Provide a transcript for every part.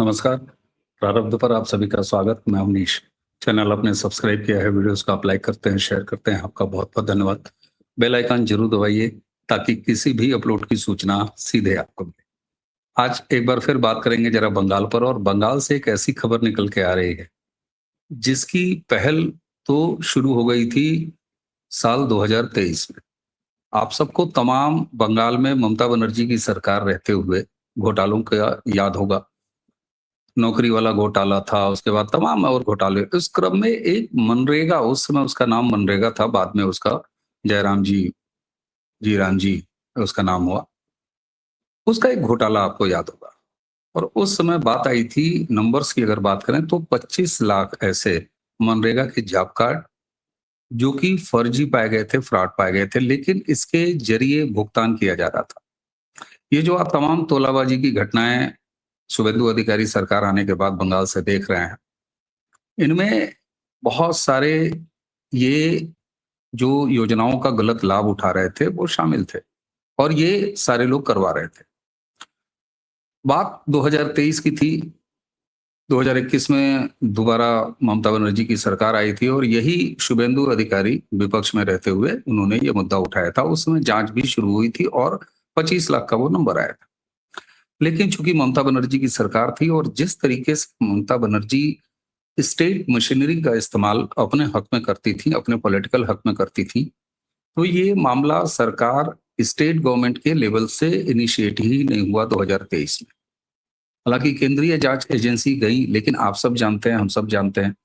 नमस्कार। प्रारब्ध पर आप सभी का स्वागत। मैं अवनीश। चैनल आपने सब्सक्राइब किया है, वीडियोस को आप लाइक करते हैं, शेयर करते हैं, आपका बहुत-बहुत धन्यवाद। बेल आइकन जरूर दबाइए ताकि किसी भी अपलोड की सूचना सीधे आपको मिले। आज एक बार फिर बात करेंगे जरा बंगाल पर, और बंगाल से एक ऐसी खबर निकल के आ रही है, जिसकी पहल तो शुरू हो गई थी साल 2023 में। आप सबको तमाम बंगाल में ममता बनर्जी की सरकार रहते हुए घोटालों का याद होगा। नौकरी वाला घोटाला था, उसके बाद तमाम और घोटाले। इस क्रम में एक मनरेगा, उस समय उसका नाम मनरेगा था, बाद में उसका जयराम जीराम जी उसका नाम हुआ। उसका एक घोटाला आपको याद होगा। और उस समय बात आई थी, नंबर्स की अगर बात करें तो 25 लाख ऐसे मनरेगा के जॉब कार्ड जो कि फर्जी पाए गए थे, फ्रॉड पाए गए थे, लेकिन इसके जरिए भुगतान किया जा रहा था। ये जो आप तमाम तोलाबाजी की घटनाएं शुभेंदु अधिकारी सरकार आने के बाद बंगाल से देख रहे हैं, इनमें बहुत सारे ये जो योजनाओं का गलत लाभ उठा रहे थे वो शामिल थे, और ये सारे लोग करवा रहे थे। बात 2023 की थी। 2021 में दोबारा ममता बनर्जी की सरकार आई थी, और यही शुभेंदु अधिकारी विपक्ष में रहते हुए उन्होंने ये मुद्दा उठाया था। उस समय जांच भी शुरू हुई थी और 25 लाख का वो नंबर आया था। लेकिन चूंकि ममता बनर्जी की सरकार थी, और जिस तरीके से ममता बनर्जी स्टेट मशीनरी का इस्तेमाल अपने हक में करती थी, अपने पॉलिटिकल हक में करती थी, तो ये मामला सरकार स्टेट गवर्नमेंट के लेवल से इनिशिएट ही नहीं हुआ 2023 में। हालांकि केंद्रीय जांच एजेंसी गई, लेकिन आप सब जानते हैं, हम सब जानते हैं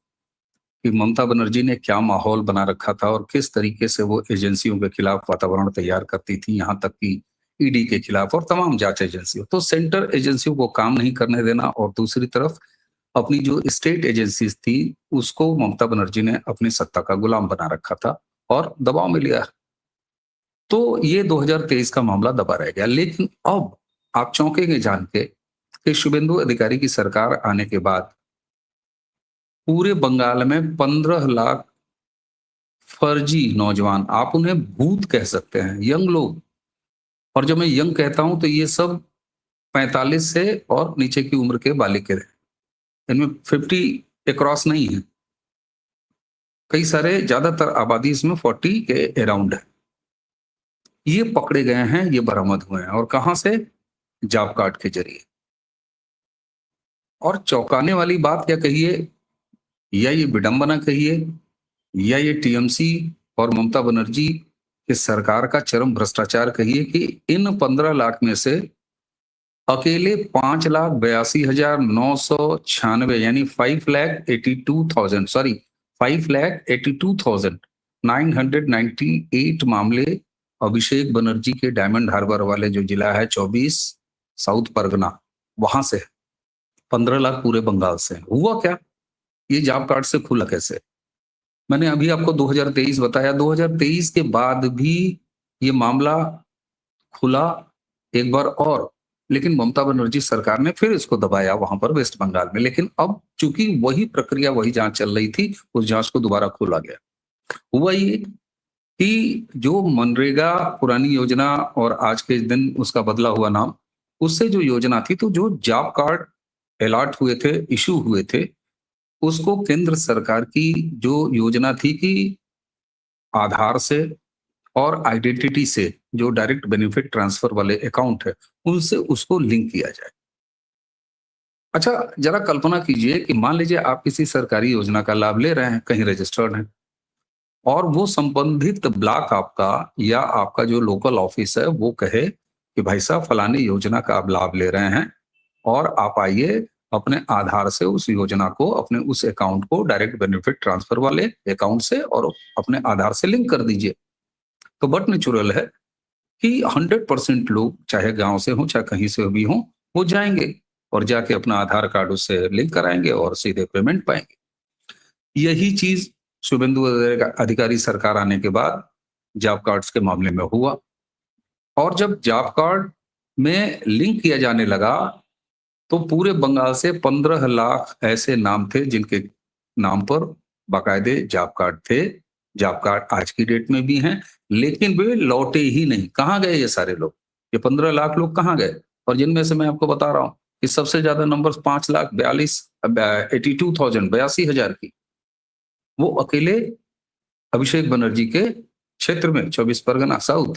कि ममता बनर्जी ने क्या माहौल बना रखा था और किस तरीके से वो एजेंसियों के खिलाफ वातावरण तैयार करती थी, यहाँ तक कि ईडी के खिलाफ और तमाम जांच एजेंसियों। तो सेंटर एजेंसियों को काम नहीं करने देना, और दूसरी तरफ अपनी जो स्टेट एजेंसीज थी उसको ममता बनर्जी ने अपनी सत्ता का गुलाम बना रखा था और दबाव में लिया। तो ये 2023 का मामला दबा रह गया। लेकिन अब आप चौंकेंगे जान के कि शुभेंदु अधिकारी की सरकार आने के बाद पूरे बंगाल में 15 लाख फर्जी नौजवान, आप उन्हें भूत कह सकते हैं, यंग लोग। और जब मैं यंग कहता हूं तो ये सब 45 से और नीचे की उम्र के बालिके हैं। इनमें 50 अक्रॉस नहीं है। कई सारे, ज्यादातर आबादी इसमें 40 के अराउंड है। ये पकड़े गए हैं, ये बरामद हुए हैं, और कहां से? जॉब कार्ड के जरिए। और चौंकाने वाली बात क्या कहिए, या ये विडंबना कहिए, या ये टीएमसी और ममता बनर्जी की सरकार का चरम भ्रष्टाचार कहिए, कि इन 15 लाख में से अकेले 5,82,996, यानी 5,82,000, सॉरी 5,82,998 मामले अभिषेक बनर्जी के डायमंड हार्बर वाले जो जिला है 24 साउथ परगना, वहां से 15 लाख पूरे बंगाल से। हुआ क्या? ये जॉब कार्ड से खुला कैसे? मैंने अभी आपको 2023 बताया, 2023 के बाद भी ये मामला खुला एक बार और, लेकिन ममता बनर्जी सरकार ने फिर इसको दबाया वहां पर वेस्ट बंगाल में। लेकिन अब चूंकि वही प्रक्रिया, वही जांच चल रही थी, उस जांच को दोबारा खोला गया। हुआ ये कि जो मनरेगा पुरानी योजना और आज के दिन उसका बदला हुआ नाम, उससे जो योजना थी, तो जो जॉब कार्ड अलॉट हुए थे, इशू हुए थे, उसको केंद्र सरकार की जो योजना थी कि आधार से और आइडेंटिटी से जो डायरेक्ट बेनिफिट ट्रांसफर वाले अकाउंट है, उनसे उसको लिंक किया जाए। अच्छा, जरा कल्पना कीजिए कि मान लीजिए आप किसी सरकारी योजना का लाभ ले रहे हैं, कहीं रजिस्टर्ड हैं, और वो संबंधित ब्लॉक आपका या आपका जो लोकल ऑफिस है वो कहे कि भाई साहब फलानी योजना का आप लाभ ले रहे हैं, और आप आइए अपने आधार से उस योजना को, अपने उस अकाउंट को डायरेक्ट बेनिफिट ट्रांसफर वाले अकाउंट से और अपने आधार से लिंक कर दीजिए। तो बट नेचुरल है कि 100% लोग, चाहे गांव से हो चाहे कहीं से भी हो, वो जाएंगे और जाके अपना आधार कार्ड उससे लिंक कराएंगे और सीधे पेमेंट पाएंगे। यही चीज शुभेंदु अधिकारी सरकार आने के बाद जॉब कार्ड्स के मामले में हुआ। और जब जॉब कार्ड में लिंक किया जाने लगा, तो पूरे बंगाल से 15 लाख ऐसे नाम थे जिनके नाम पर बाकायदे जॉब कार्ड थे। जॉब कार्ड आज की डेट में भी हैं, लेकिन वे लौटे ही नहीं। कहाँ गए ये सारे लोग? ये 15 लाख लोग कहाँ गए? और जिनमें से मैं आपको बता रहा हूँ, कि सबसे ज्यादा नंबर 5,42,82,000 की वो अकेले अभिषेक बनर्जी के क्षेत्र में 24 परगना साउथ।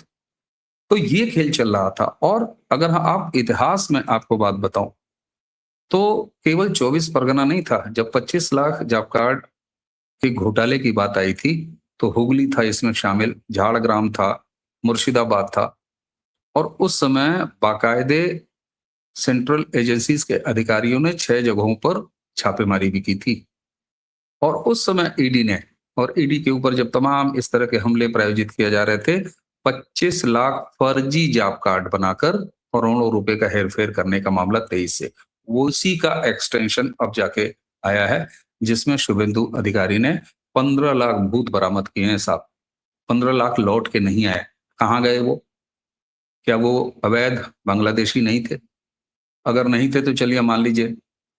तो ये खेल चल रहा था। और अगर आप इतिहास में आपको बात बताऊं तो केवल 24 परगना नहीं था। जब 25 लाख जॉब कार्ड के घोटाले की बात आई थी तो हुगली था इसमें शामिल, झाड़ग्राम था, मुर्शिदाबाद था। और उस समय बाकायदे सेंट्रल एजेंसीज के अधिकारियों ने 6 जगहों पर छापेमारी भी की थी। और उस समय ईडी ने, और ईडी के ऊपर जब तमाम इस तरह के हमले प्रायोजित किए जा रहे थे, 25 लाख फर्जी जॉब कार्ड बनाकर करोड़ों रुपए का हेरफेर करने का मामला 23 से, वो उसी का एक्सटेंशन अब जाके आया है, जिसमें शुभेंदु अधिकारी ने 15 लाख भूत बरामद किए हैं साहब। 15 लाख लौट के नहीं आए। कहाँ गए वो? क्या वो अवैध बांग्लादेशी नहीं थे? अगर नहीं थे तो चलिए मान लीजिए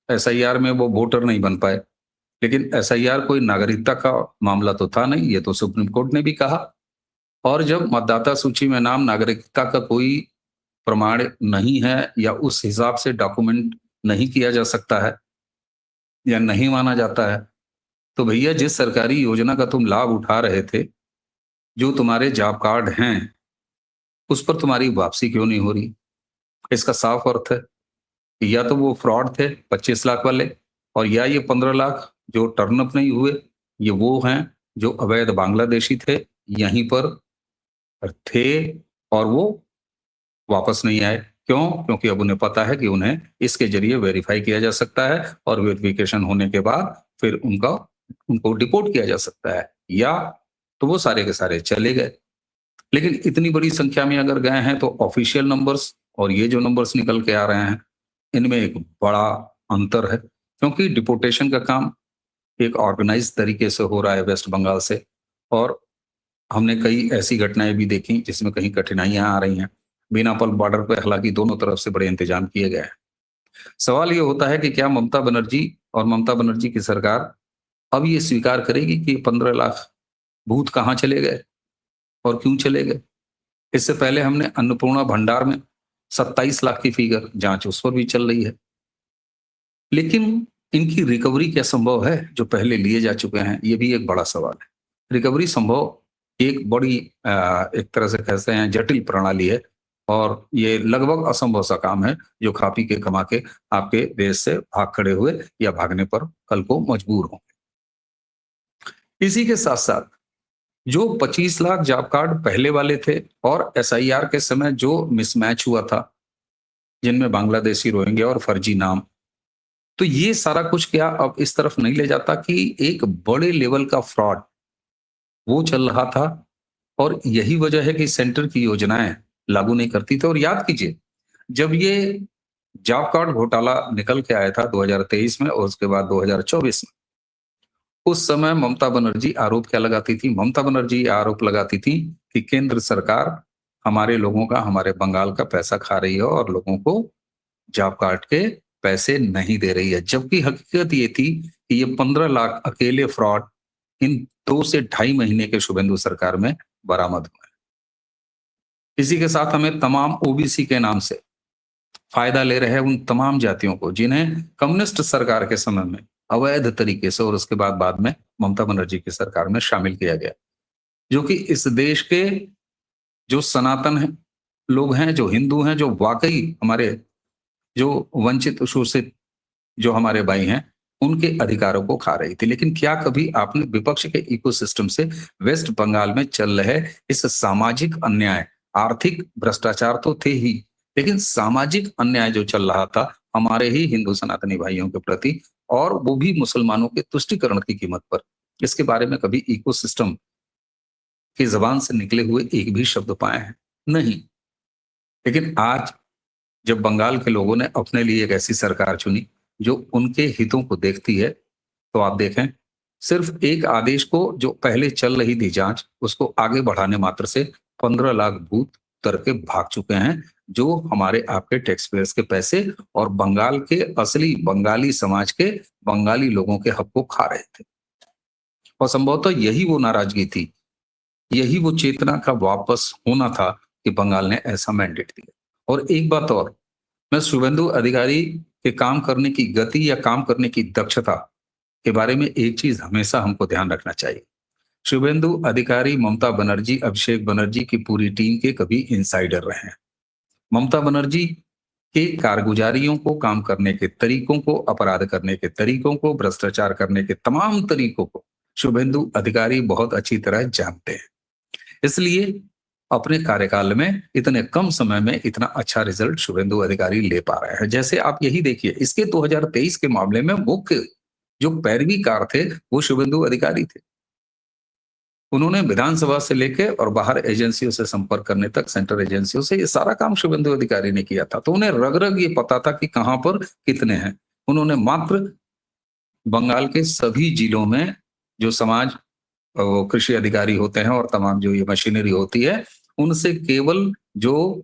एसआईआर में वो वोटर नहीं बन पाए, लेकिन एसआईआर कोई नागरिकता का मामला तो था नहीं, ये तो सुप्रीम कोर्ट ने भी कहा। और जब मतदाता सूची में नाम नागरिकता का कोई प्रमाण नहीं है या उस हिसाब से डॉक्यूमेंट नहीं किया जा सकता है या नहीं माना जाता है, तो भैया जिस सरकारी योजना का तुम लाभ उठा रहे थे, जो तुम्हारे जॉब कार्ड हैं, उस पर तुम्हारी वापसी क्यों नहीं हो रही? इसका साफ अर्थ है कि या तो वो फ्रॉड थे 25 लाख वाले, और या ये 15 लाख जो टर्नअप नहीं हुए, ये वो हैं जो अवैध बांग्लादेशी थे, यहीं पर थे और वो वापस नहीं आए। क्यों? क्योंकि अब उन्हें पता है कि उन्हें इसके जरिए वेरीफाई किया जा सकता है और वेरिफिकेशन होने के बाद फिर उनको डिपोर्ट किया जा सकता है, या तो वो सारे के सारे चले गए। लेकिन इतनी बड़ी संख्या में अगर गए हैं तो ऑफिशियल नंबर्स और ये जो नंबर्स निकल के आ रहे हैं, इनमें एक बड़ा अंतर है, क्योंकि डिपोर्टेशन का काम एक ऑर्गेनाइज तरीके से हो रहा है वेस्ट बंगाल से। और हमने कई ऐसी घटनाएं भी देखी जिसमें कहीं कठिनाइयां आ रही हैं। बीनापल बॉर्डर पर हालांकि दोनों तरफ से बड़े इंतजाम किए गए हैं। सवाल ये होता है कि क्या ममता बनर्जी और ममता बनर्जी की सरकार अब ये स्वीकार करेगी कि 15 लाख भूत कहाँ चले गए और क्यों चले गए? इससे पहले हमने अन्नपूर्णा भंडार में 27 लाख की फिगर जांच उस पर भी चल रही है। लेकिन इनकी रिकवरी क्या संभव है जो पहले लिए जा चुके हैं? ये भी एक बड़ा सवाल है। रिकवरी संभव एक बड़ी एक तरह से कहते हैं जटिल प्रणाली है, और ये लगभग असंभव सा काम है जो खा पी के कमा के आपके देश से भाग खड़े हुए या भागने पर कल को मजबूर हों। इसी के साथ साथ जो 25 लाख जॉब कार्ड पहले वाले थे और एसआईआर के समय जो मिसमैच हुआ था, जिनमें बांग्लादेशी, रोहिंग्या और फर्जी नाम, तो ये सारा कुछ क्या अब इस तरफ नहीं ले जाता कि एक बड़े लेवल का फ्रॉड वो चल रहा था? और यही वजह है कि सेंटर की योजनाएं लागू नहीं करती थी। और याद कीजिए, जब ये जॉब कार्ड घोटाला निकल के आया था 2023 में और उसके बाद 2024 में, उस समय ममता बनर्जी आरोप क्या लगाती थी? ममता बनर्जी आरोप लगाती थी कि केंद्र सरकार हमारे लोगों का, हमारे बंगाल का पैसा खा रही है और लोगों को जॉब कार्ड के पैसे नहीं दे रही है। जबकि हकीकत ये थी कि ये 15 लाख अकेले फ्रॉड इन 2 से ढाई महीने के शुभेंदु सरकार में बरामद हुए। इसी के साथ हमें तमाम ओबीसी के नाम से फायदा ले रहे उन तमाम जातियों को जिन्हें कम्युनिस्ट सरकार के समय में अवैध तरीके से और उसके बाद में ममता बनर्जी की सरकार में शामिल किया गया, जो कि इस देश के जो सनातन है लोग हैं, जो हिंदू हैं, जो वाकई हमारे जो वंचित शोषित जो हमारे भाई हैं, उनके अधिकारों को खा रही थी। लेकिन क्या कभी आपने विपक्ष के इकोसिस्टम से वेस्ट बंगाल में चल रहे इस सामाजिक अन्याय, आर्थिक भ्रष्टाचार तो थे ही, लेकिन सामाजिक अन्याय जो चल रहा था हमारे ही हिंदू सनातनी भाइयों के प्रति, और वो भी मुसलमानों के तुष्टिकरण की कीमत पर, इसके बारे में कभी इकोसिस्टम की जबान से निकले हुए एक भी शब्द पाए हैं? नहीं। लेकिन आज जब बंगाल के लोगों ने अपने लिए एक ऐसी सरकार चुनी जो उनके हितों को देखती है, तो आप देखें सिर्फ एक आदेश को जो पहले चल रही थी जांच, उसको आगे बढ़ाने मात्र से 15 लाख भूत उतर के भाग चुके हैं, जो हमारे आपके टैक्स पेयर्स के पैसे और बंगाल के असली बंगाली समाज के बंगाली लोगों के हक को खा रहे थे। और संभवतः यही वो नाराजगी थी, यही वो चेतना का वापस होना था कि बंगाल ने ऐसा मैंडेट दिया। और एक बात और, मैं शुभेंदु अधिकारी कि काम करने की गति या काम करने की दक्षता के बारे में एक चीज हमेशा हमको ध्यान रखना चाहिए। शुभेंदु अधिकारी, ममता बनर्जी, अभिषेक बनर्जी की पूरी टीम के कभी इनसाइडर रहे हैं। ममता बनर्जी के कारगुजारियों को, काम करने के तरीकों को, अपराध करने के तरीकों को, भ्रष्टाचार करने के तमाम तरीकों को शुभेंदु अधिकारी बहुत अच्छी तरह जानते हैं। इसलिए अपने कार्यकाल में इतने कम समय में इतना अच्छा रिजल्ट शुभेंदु अधिकारी ले पा रहे हैं। जैसे आप यही देखिए, इसके 2023 के मामले में मुख्य जो पैरवीकार थे वो शुभेंदु अधिकारी थे। उन्होंने विधानसभा से लेके और बाहर एजेंसियों से संपर्क करने तक, सेंट्रल एजेंसियों से, ये सारा काम शुभेंदु अधिकारी ने किया था। तो उन्हें रग रग ये पता था कि कहां पर कितने हैं। उन्होंने मात्र बंगाल के सभी जिलों में जो समाज कृषि अधिकारी होते हैं और तमाम जो ये मशीनरी होती है, उनसे केवल जो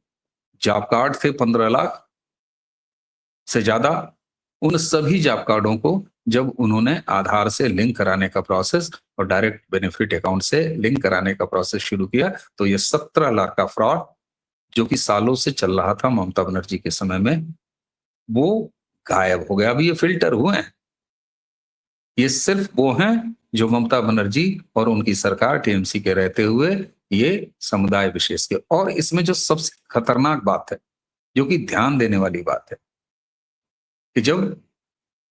जॉब कार्ड थे 15 लाख से ज्यादा, उन सभी जॉब कार्डों को जब उन्होंने आधार से लिंक कराने का प्रोसेस और डायरेक्ट बेनिफिट अकाउंट से लिंक कराने का प्रोसेस शुरू किया, तो ये 17 लाख का फ्रॉड जो कि सालों से चल रहा था ममता बनर्जी के समय में, वो गायब हो गया। अभी ये फिल्टर हुए हैं, ये सिर्फ वो हैं जो ममता बनर्जी और उनकी सरकार टीएमसी के रहते हुए ये समुदाय विशेष के। और इसमें जो सबसे खतरनाक बात है, जो कि ध्यान देने वाली बात है, कि जब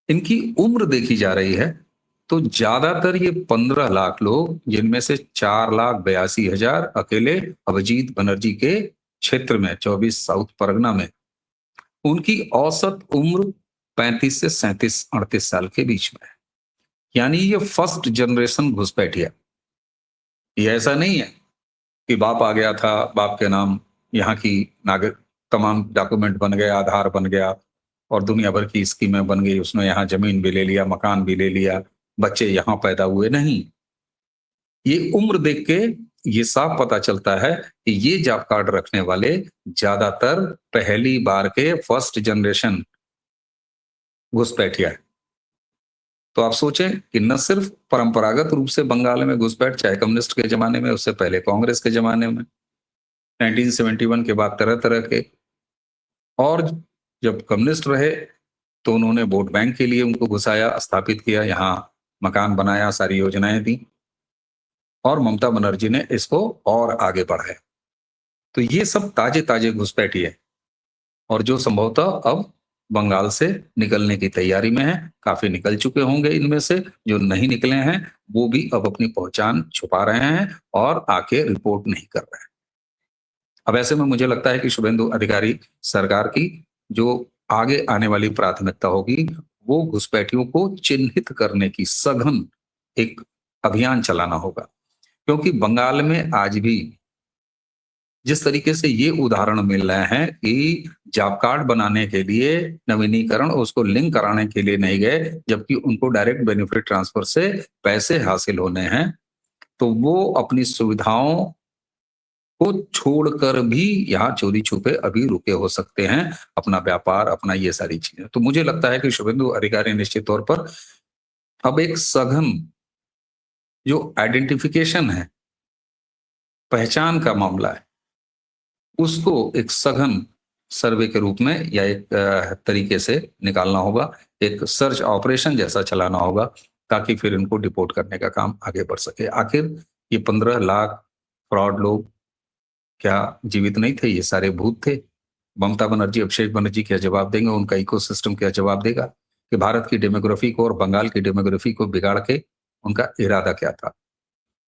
इनकी उम्र देखी जा रही है तो ज्यादातर ये 15 लाख लोग, जिनमें से 4,82,000 अकेले अभिजीत बनर्जी के क्षेत्र में 24 साउथ परगना में, उनकी औसत उम्र 35 से 37-38 साल के बीच में है। यानी ये फर्स्ट जनरेशन घुसपैठिया। ये ऐसा नहीं है कि बाप आ गया था, बाप के नाम यहाँ की नागरिक तमाम डॉक्यूमेंट बन गया, आधार बन गया और दुनिया भर की स्कीमें बन गई, उसने यहाँ जमीन भी ले लिया, मकान भी ले लिया, बच्चे यहाँ पैदा हुए। नहीं, ये उम्र देख के ये साफ पता चलता है कि ये जॉब कार्ड रखने वाले ज्यादातर पहली बार के फर्स्ट जनरेशन घुसपैठिया है। तो आप सोचें कि न सिर्फ परंपरागत रूप से बंगाल में घुसपैठ, चाहे कम्युनिस्ट के जमाने में, उससे पहले कांग्रेस के जमाने में, 1971 के बाद तरह तरह के, और जब कम्युनिस्ट रहे तो उन्होंने वोट बैंक के लिए उनको घुसाया, स्थापित किया, यहाँ मकान बनाया, सारी योजनाएं दी, और ममता बनर्जी ने इसको और आगे बढ़ाया। तो ये सब ताजे ताजे घुसपैठी है, और जो संभवतः अब बंगाल से निकलने की तैयारी में है। काफी निकल चुके होंगे इनमें से, जो नहीं निकले हैं वो भी अब अपनी पहचान छुपा रहे हैं और आके रिपोर्ट नहीं कर रहे हैं। अब ऐसे में मुझे लगता है कि शुभेंदु अधिकारी सरकार की जो आगे आने वाली प्राथमिकता होगी, वो घुसपैठियों को चिन्हित करने की सघन एक अभियान चलाना होगा। क्योंकि बंगाल में आज भी जिस तरीके से ये उदाहरण मिल रहे हैं कि जॉब कार्ड बनाने के लिए नवीनीकरण, उसको लिंक कराने के लिए नहीं गए, जबकि उनको डायरेक्ट बेनिफिट ट्रांसफर से पैसे हासिल होने हैं, तो वो अपनी सुविधाओं को छोड़कर भी यहाँ चोरी छुपे अभी रुके हो सकते हैं, अपना व्यापार, अपना ये सारी चीजें। तो मुझे लगता है कि शुभेंदु अधिकारी निश्चित तौर पर अब एक सघन जो आइडेंटिफिकेशन है, पहचान का मामला है, उसको एक सघन सर्वे के रूप में या एक तरीके से निकालना होगा, एक सर्च ऑपरेशन जैसा चलाना होगा, ताकि फिर इनको डिपोर्ट करने का काम आगे बढ़ सके। आखिर ये 15 लाख फ्रॉड लोग क्या जीवित नहीं थे? ये सारे भूत थे। ममता बनर्जी, अभिषेक बनर्जी क्या जवाब देंगे? उनका इकोसिस्टम क्या जवाब देगा कि भारत की डेमोग्राफी को और बंगाल की डेमोग्राफी को बिगाड़ के उनका इरादा क्या था?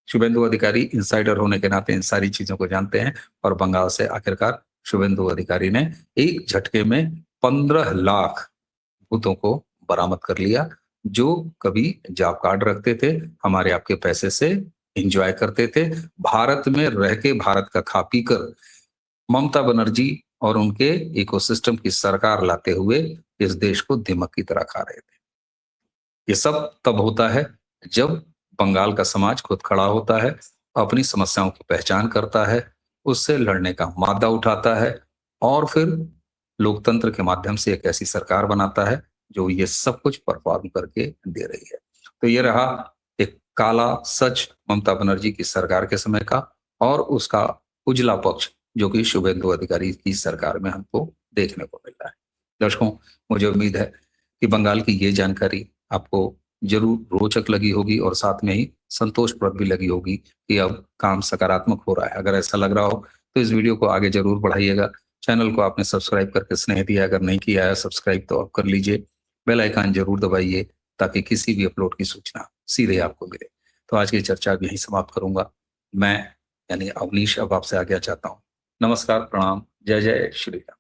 शुभेंदु अधिकारी इनसाइडर होने के नाते इन सारी चीजों को जानते हैं, और बंगाल से आखिरकार शुभेंदु अधिकारी ने एक झटके में 15 लाख भूतों को बरामद कर लिया, जो कभी जॉब कार्ड रखते थे, हमारे आपके पैसे से एंजॉय करते थे, भारत में रह के भारत का खा पी कर ममता बनर्जी और उनके इकोसिस्टम की सरकार लाते हुए इस देश को दिमक की तरह खा रहे थे। ये सब तब होता है जब बंगाल का समाज खुद खड़ा होता है, अपनी समस्याओं की पहचान करता है, उससे लड़ने का मादा उठाता है, और फिर लोकतंत्र के माध्यम से एक ऐसी सरकार बनाता है जो ये सब कुछ परफॉर्म करके दे रही है। तो ये रहा एक काला सच ममता बनर्जी की सरकार के समय का, और उसका उजला पक्ष जो कि शुभेंदु अधिकारी की सरकार में हमको देखने को मिल रहा है। दर्शकों, मुझे उम्मीद है कि बंगाल की ये जानकारी आपको जरूर रोचक लगी होगी और साथ में ही संतोषप्रद भी लगी होगी कि अब काम सकारात्मक हो रहा है। अगर ऐसा लग रहा हो तो इस वीडियो को आगे जरूर बढ़ाइएगा। चैनल को आपने सब्सक्राइब करके स्नेह दिया, अगर नहीं किया है सब्सक्राइब तो आप कर लीजिए। बेल आइकन जरूर दबाइए ताकि किसी भी अपलोड की सूचना सीधे आपको मिले। तो आज की चर्चा अब यहीं समाप्त करूंगा। मैं यानी अवनीश अब आपसे आज्ञा चाहता हूँ। नमस्कार, प्रणाम, जय जय श्री राम।